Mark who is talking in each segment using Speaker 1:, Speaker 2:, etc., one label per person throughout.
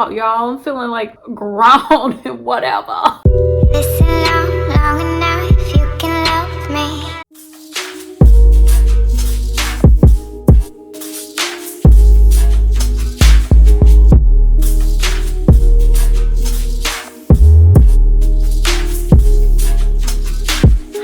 Speaker 1: Y'all, I'm feeling like grown and whatever.
Speaker 2: Listen long enough, you can love me.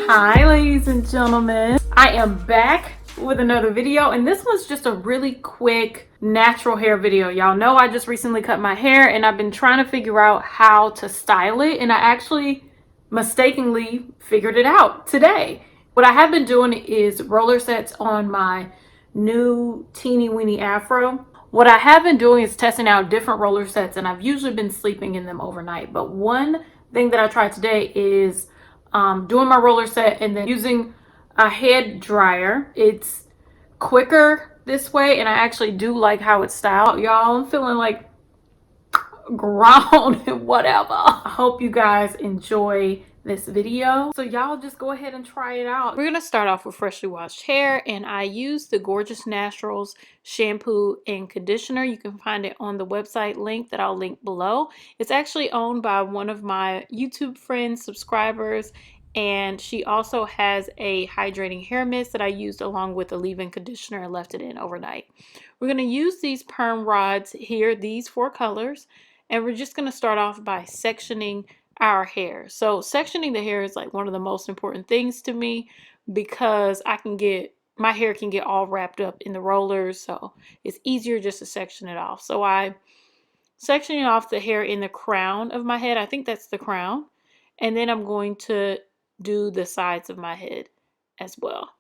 Speaker 1: Hi ladies and gentlemen, I am back with another video, and this one's just a really quick natural hair video. Y'all know I just recently cut my hair and I've been trying to figure out how to style it, and I actually mistakenly figured it out today. What I have been doing is roller sets on my new teeny weeny afro. What I have been doing is testing out different roller sets, and I've usually been sleeping in them overnight, but one thing that I tried today is doing my roller set and then using a head dryer. It's quicker this way, and I actually do like how it's styled. Y'all, I'm feeling like grown and whatever. I hope you guys enjoy this video. So y'all just go ahead and try it out. We're gonna start off with freshly washed hair, and I use the Gorgeous Naturals shampoo and conditioner. You can find it on the website link that I'll link below. It's actually owned by one of my YouTube friends, subscribers, and she also has a hydrating hair mist that I used along with a leave-in conditioner and left it in overnight. We're going to use these perm rods here, these 4 colors, and we're just going to start off by sectioning our hair. So sectioning the hair is like one of the most important things to me, because my hair can get all wrapped up in the rollers, so it's easier just to section it off. So I sectioning off the hair in the crown of my head. I think that's the crown. And then I'm going to do the sides of my head as well.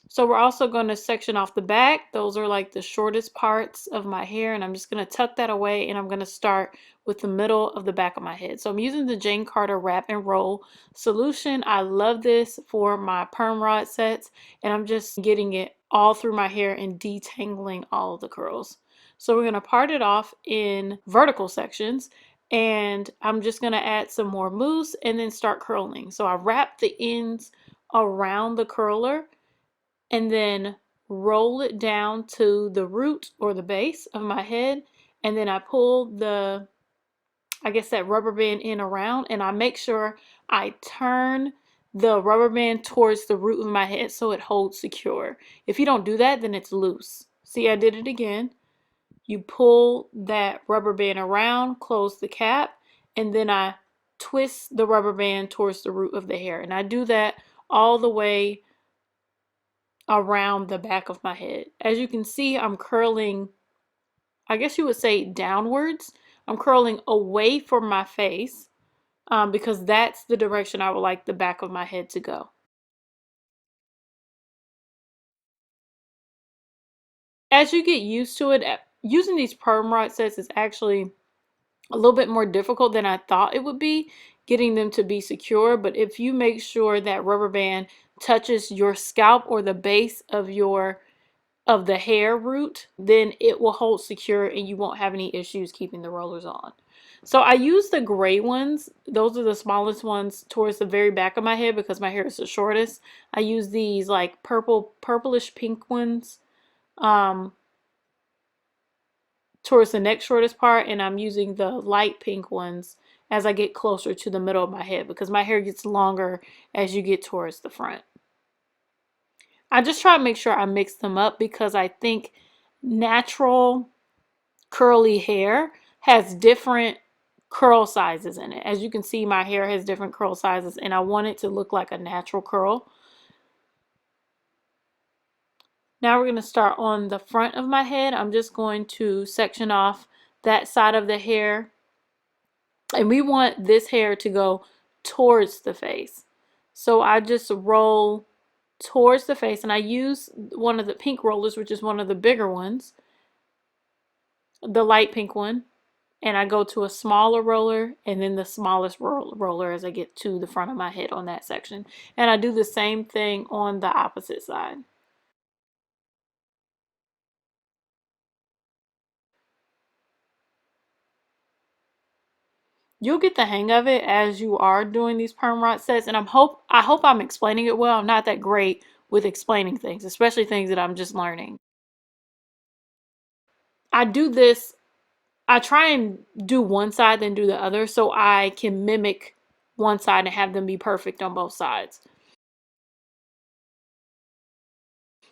Speaker 1: So we're also going to section off the back. Those are like the shortest parts of my hair, and I'm just going to tuck that away, and I'm going to start with the middle of the back of my head. So I'm using the Jane Carter Wrap and Roll solution. I love this for my perm rod sets, and I'm just getting it all through my hair and detangling all of the curls. So we're going to part it off in vertical sections, and I'm just going to add some more mousse and then start curling. So I wrap the ends around the curler and then roll it down to the root or the base of my head, and then I pull the, I guess, that rubber band in around, and I make sure I turn the rubber band towards the root of my head so it holds secure. If you don't do that, then it's loose. See, I did it again. You pull that rubber band around, close the cap, and then I twist the rubber band towards the root of the hair, and I do that all the way around the back of my head. As you can see, I'm curling, I guess you would say, downwards. I'm curling away from my face because that's the direction I would like the back of my head to go. As you get used to it, using these perm rod sets is actually a little bit more difficult than I thought it would be, getting them to be secure. But if you make sure that rubber band touches your scalp or the base of the hair root, then it will hold secure and you won't have any issues keeping the rollers on. So I use the gray ones. Those are the smallest ones towards the very back of my head because my hair is the shortest. I use these like purplish pink ones towards the next shortest part, and I'm using the light pink ones as I get closer to the middle of my head because my hair gets longer as you get towards the front. I just try to make sure I mix them up because I think natural curly hair has different curl sizes in it. As you can see, my hair has different curl sizes, and I want it to look like a natural curl. Now we're going to start on the front of my head. I'm just going to section off that side of the hair, and we want this hair to go towards the face. So I just roll towards the face, and I use one of the pink rollers, which is one of the bigger ones, the light pink one, and I go to a smaller roller and then the smallest roller as I get to the front of my head on that section. And I do the same thing on the opposite side. You'll get the hang of it as you are doing these perm rod sets, and I hope I'm explaining it well. I'm not that great with explaining things, especially things that I'm just learning. I do this, I try and do one side then do the other so I can mimic one side and have them be perfect on both sides.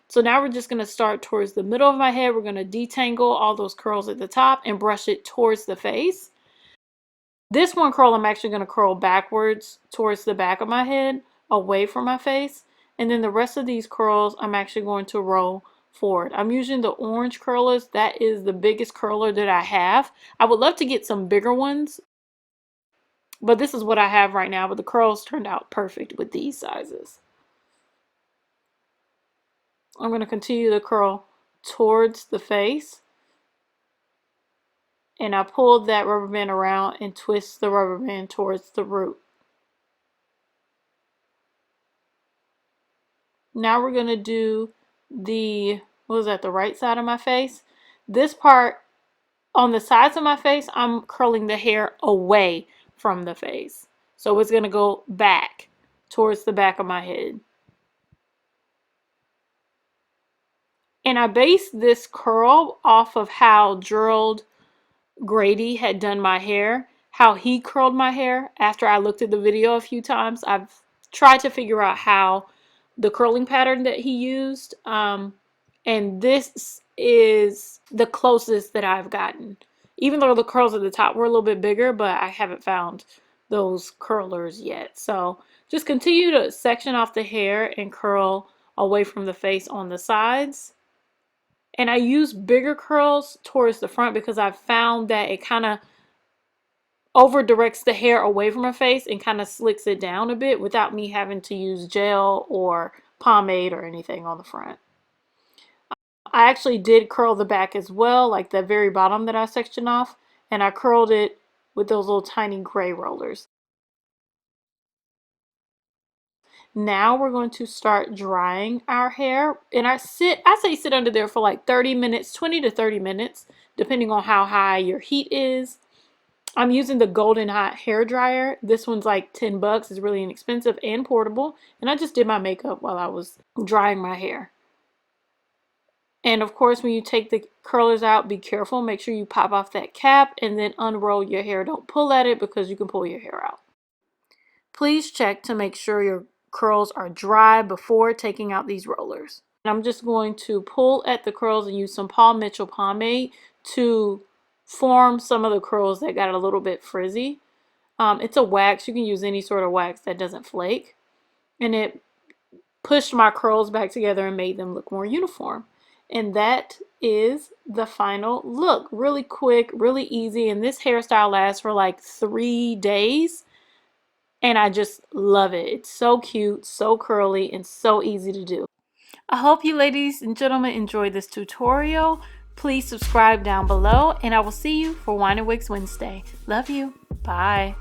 Speaker 1: So now we're just going to start towards the middle of my head. We're going to detangle all those curls at the top and brush it towards the face. This one curl I'm actually going to curl backwards towards the back of my head, away from my face. And then the rest of these curls I'm actually going to roll forward. I'm using the orange curlers. That is the biggest curler that I have. I would love to get some bigger ones, but this is what I have right now. But the curls turned out perfect with these sizes. I'm going to continue to curl towards the face. And I pulled that rubber band around and twist the rubber band towards the root. Now we're going to do the, what was that, the right side of my face. This part on the sides of my face, I'm curling the hair away from the face. So it's going to go back towards the back of my head. And I based this curl off of how GRADY had done my hair, how he curled my hair. After I looked at the video a few times, I've tried to figure out how the curling pattern that he used, and this is the closest that I've gotten, even though the curls at the top were a little bit bigger, but I haven't found those curlers yet. So just continue to section off the hair and curl away from the face on the sides. And I use bigger curls towards the front because I've found that it kind of over directs the hair away from my face and kind of slicks it down a bit without me having to use gel or pomade or anything on the front. I actually did curl the back as well, like the very bottom that I sectioned off, and I curled it with those little tiny gray rollers. Now we're going to start drying our hair, and I say sit under there for like 30 minutes, 20 to 30 minutes, depending on how high your heat is. I'm using the Golden Hot hair dryer. This one's like 10 bucks. It's really inexpensive and portable. And I just did my makeup while I was drying my hair. And of course, when you take the curlers out, be careful. Make sure you pop off that cap and then unroll your hair. Don't pull at it because you can pull your hair out. Please check to make sure your curls are dry before taking out these rollers. I'm just going to pull at the curls and use some Paul Mitchell pomade to form some of the curls that got a little bit frizzy. It's a wax. You can use any sort of wax that doesn't flake. And it pushed my curls back together and made them look more uniform. And that is the final look. Really quick, really easy. And this hairstyle lasts for like 3 days. And I just love it. It's so cute, so curly, and so easy to do. I hope you ladies and gentlemen enjoyed this tutorial. Please subscribe down below, and I will see you for Wine and Wigs Wednesday. Love you. Bye.